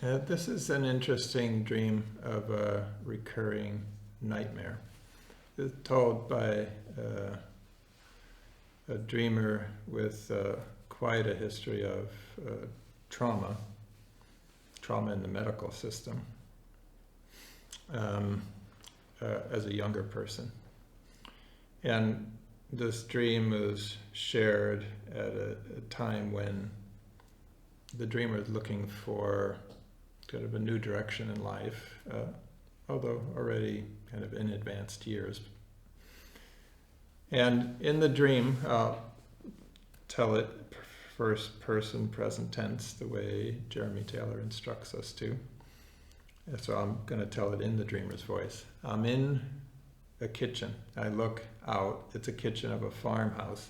This is an interesting dream of a recurring nightmare. It's told by a dreamer with quite a history of trauma in the medical system as a younger person. And this dream was shared at a time when the dreamer is looking for kind of a new direction in life, although already kind of in advanced years. And in the dream, I'll tell it first person present tense, the way Jeremy Taylor instructs us to. And so I'm going to tell it in the dreamer's voice. I'm in a kitchen. I look out. It's a kitchen of a farmhouse.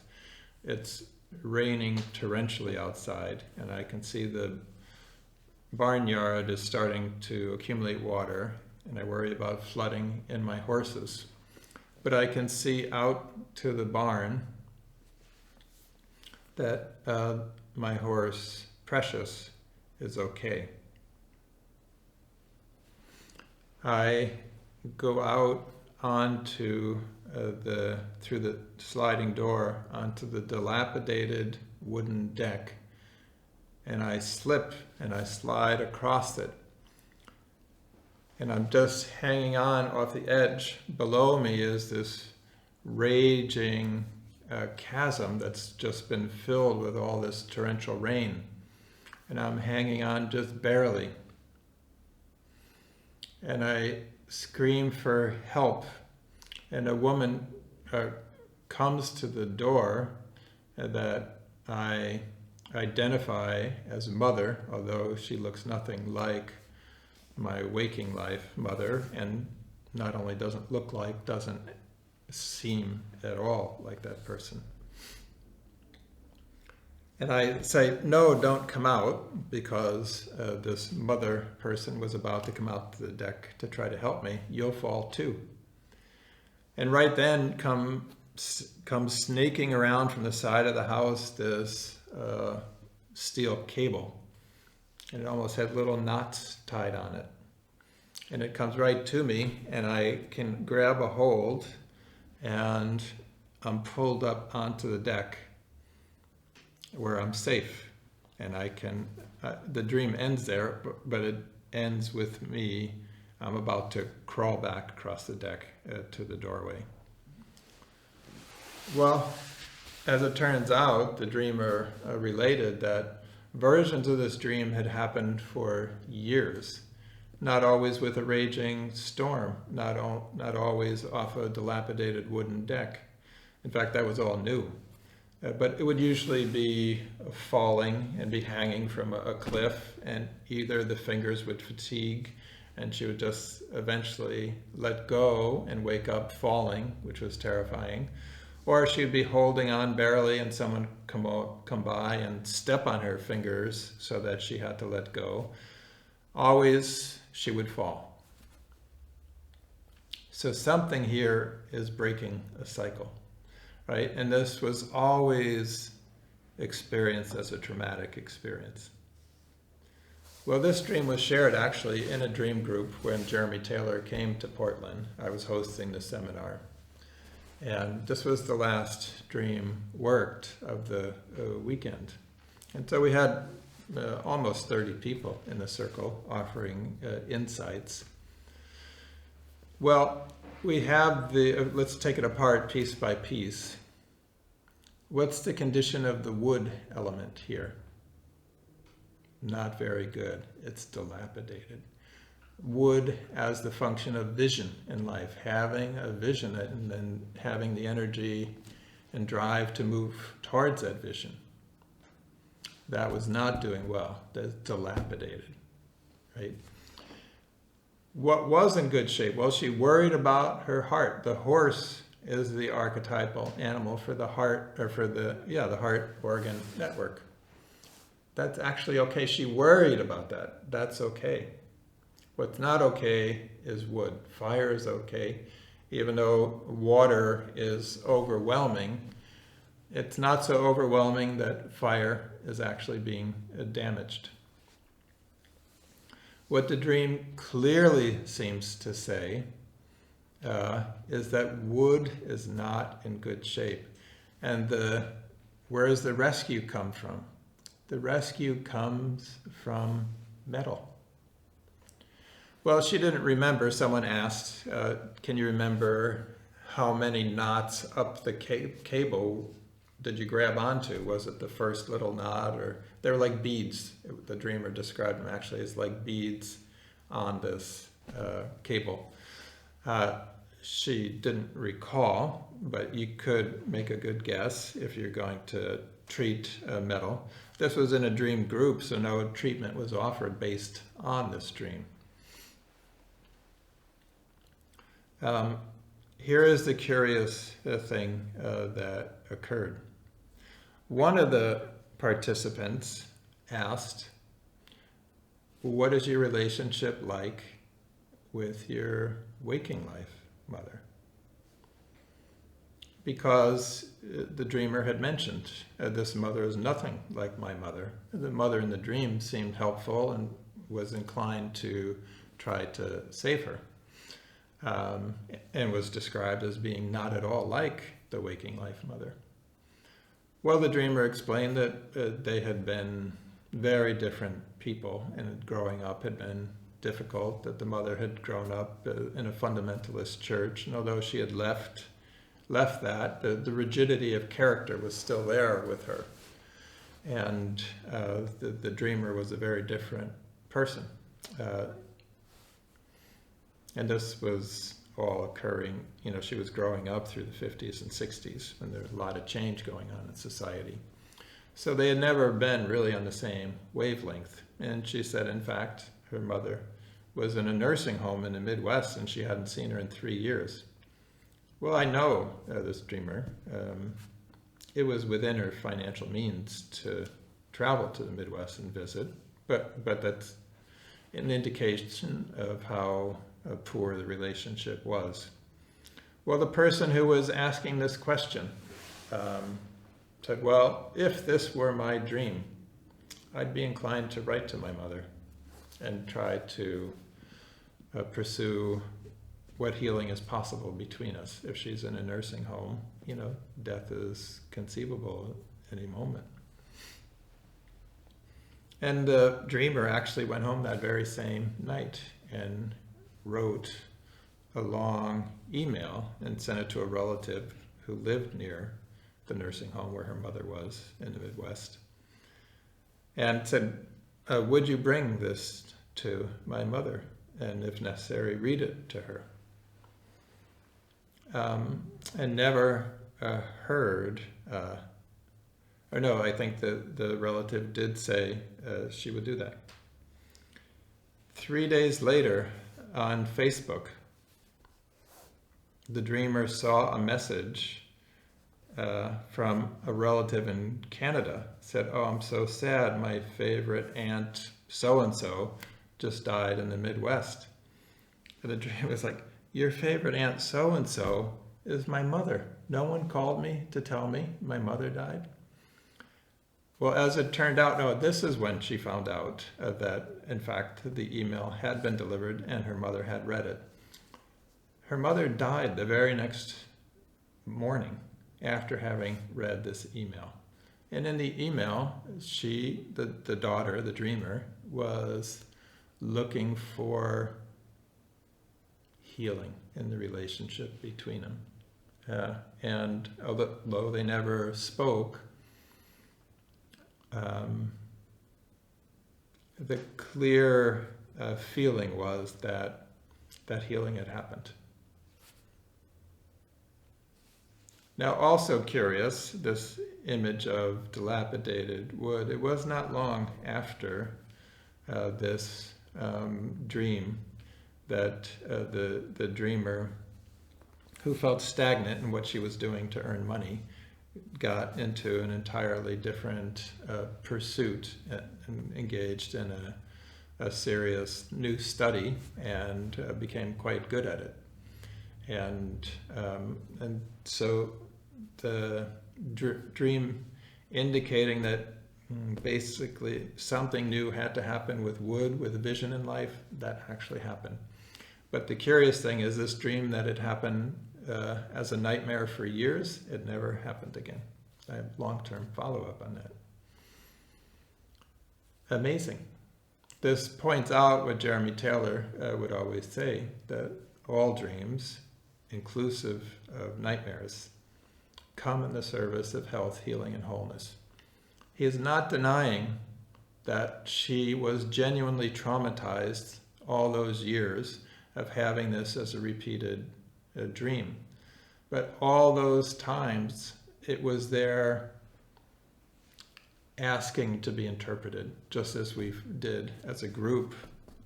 It's raining torrentially outside, and I can see the barnyard is starting to accumulate water, and I worry about flooding in my horses. But I can see out to the barn that my horse, Precious, is okay. I go out onto through the sliding door onto the dilapidated wooden deck, and I slip and I slide across it. And I'm just hanging on off the edge. Below me is this raging chasm that's just been filled with all this torrential rain. And I'm hanging on just barely. And I scream for help. And a woman comes to the door that I identify as mother, although she looks nothing like my waking life mother, and not only doesn't look like, doesn't seem at all like that person. And I say, no, don't come out, because this mother person was about to come out to the deck to try to help me. You'll fall too. And right then comes snaking around from the side of the house this steel cable. And it almost had little knots tied on it. And it comes right to me, and I can grab a hold, and I'm pulled up onto the deck where I'm safe. And I can, the dream ends there, but it ends with me. I'm about to crawl back across the deck to the doorway. Well, as it turns out, the dreamer related that versions of this dream had happened for years, not always with a raging storm, not always off a dilapidated wooden deck. In fact, that was all new. But it would usually be falling and be hanging from a cliff, and either the fingers would fatigue and she would just eventually let go and wake up falling, which was terrifying. Or she'd be holding on barely and someone come by and step on her fingers so that she had to let go. Always she would fall. So something here is breaking a cycle, right? And this was always experienced as a traumatic experience. Well, this dream was shared actually in a dream group when Jeremy Taylor came to Portland. I was hosting the seminar. And this was the last dream worked of the weekend. And so we had almost 30 people in the circle offering insights. Well, we have let's take it apart piece by piece. What's the condition of the wood element here? Not very good. It's dilapidated. Wood as the function of vision in life, having a vision and then having the energy and drive to move towards that vision. That was not doing well. That's dilapidated, right? What was in good shape? Well, she worried about her heart. The horse is the archetypal animal for the heart, or for the heart organ network. That's actually okay. She worried about that. That's okay. What's not okay is wood. Fire is okay. Even though water is overwhelming, it's not so overwhelming that fire is actually being damaged. What the dream clearly seems to say is that wood is not in good shape. And where does the rescue come from? The rescue comes from metal. Well, she didn't remember. Someone asked, can you remember how many knots up the cable did you grab onto? Was it the first little knot, or they were like beads? The dreamer described them actually as like beads on this cable. She didn't recall, but you could make a good guess if you're going to treat metal. This was in a dream group, so no treatment was offered based on this dream. Here is the curious thing that occurred. One of the participants asked, what is your relationship like with your waking life mother? Because the dreamer had mentioned, this mother is nothing like my mother. The mother in the dream seemed helpful and was inclined to try to save her. And was described as being not at all like the waking life mother. Well, the dreamer explained that they had been very different people, and growing up had been difficult, that the mother had grown up in a fundamentalist church, and although she had left that, the rigidity of character was still there with her. And the dreamer was a very different person. And this was all occurring, she was growing up through the 50s and 60s, when there was a lot of change going on in society. So they had never been really on the same wavelength. And she said, in fact, her mother was in a nursing home in the Midwest, and she hadn't seen her in 3 years. Well, I know this dreamer. It was within her financial means to travel to the Midwest and visit, but that's an indication of how poor the relationship was. Well, the person who was asking this question said, well, if this were my dream, I'd be inclined to write to my mother and try to pursue what healing is possible between us. If she's in a nursing home, death is conceivable at any moment. And the dreamer actually went home that very same night and wrote a long email and sent it to a relative who lived near the nursing home where her mother was in the Midwest, and said, would you bring this to my mother, and if necessary, read it to her? And never heard, or no, I think the relative did say she would do that. 3 days later, on Facebook, the dreamer saw a message from a relative in Canada. Said, oh, I'm so sad, my favorite aunt so-and-so just died in the Midwest. And the dreamer was like, your favorite aunt so-and-so is my mother. No one called me to tell me my mother died. Well, as it turned out, no, this is when she found out that, in fact, the email had been delivered and her mother had read it. Her mother died the very next morning after having read this email. And in the email, she, the daughter, the dreamer, was looking for healing in the relationship between them. And although they never spoke, the clear feeling was that healing had happened. Now, also curious, this image of dilapidated wood, it was not long after this dream that the dreamer, who felt stagnant in what she was doing to earn money, got into an entirely different pursuit and engaged in a serious new study and became quite good at it. And so the dream indicating that basically something new had to happen with wood, with a vision in life. That actually happened. But the curious thing is this dream that had happened as a nightmare for years, it never happened again. I have long-term follow-up on that. Amazing. This points out what Jeremy Taylor would always say, that all dreams, inclusive of nightmares, come in the service of health, healing, and wholeness. He is not denying that she was genuinely traumatized all those years of having this as a repeated dream. But all those times, it was there asking to be interpreted, just as we did as a group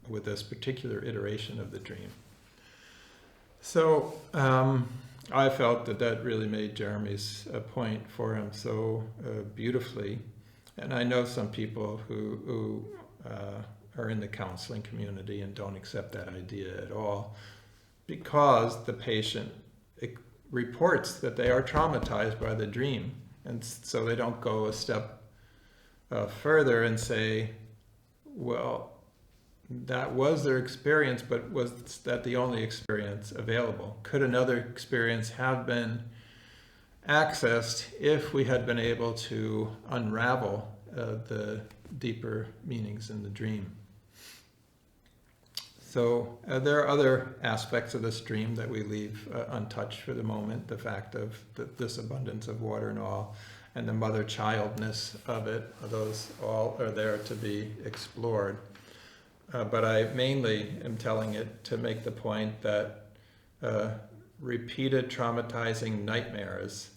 with this particular iteration of the dream. So I felt that that really made Jeremy's point for him so beautifully. And I know some people who are in the counseling community and don't accept that idea at all, because the patient reports that they are traumatized by the dream. And so they don't go a step further and say, well, that was their experience, but was that the only experience available? Could another experience have been accessed if we had been able to unravel the deeper meanings in the dream? So there are other aspects of this dream that we leave untouched for the moment. The fact of this abundance of water and all, and the mother-childness of it, those all are there to be explored. But I mainly am telling it to make the point that repeated traumatizing nightmares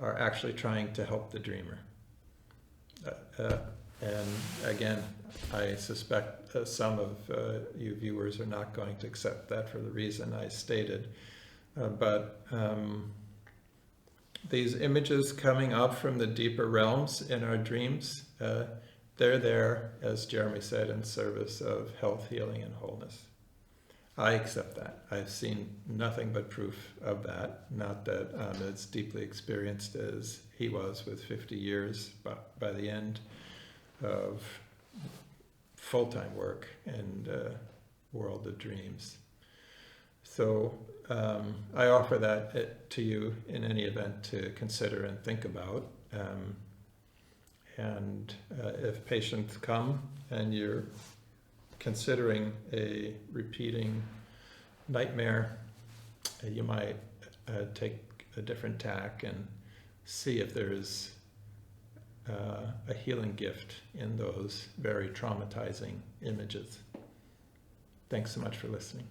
are actually trying to help the dreamer. And again, I suspect some of you viewers are not going to accept that for the reason I stated. But these images coming up from the deeper realms in our dreams, they're there, as Jeremy said, in service of health, healing, and wholeness. I accept that. I've seen nothing but proof of that. Not that I'm as deeply experienced as he was with 50 years, but by the end of full-time work and world of dreams. So I offer that to you in any event to consider and think about. And if patients come and you're considering a repeating nightmare, you might take a different tack and see if there's a healing gift in those very traumatizing images. Thanks so much for listening.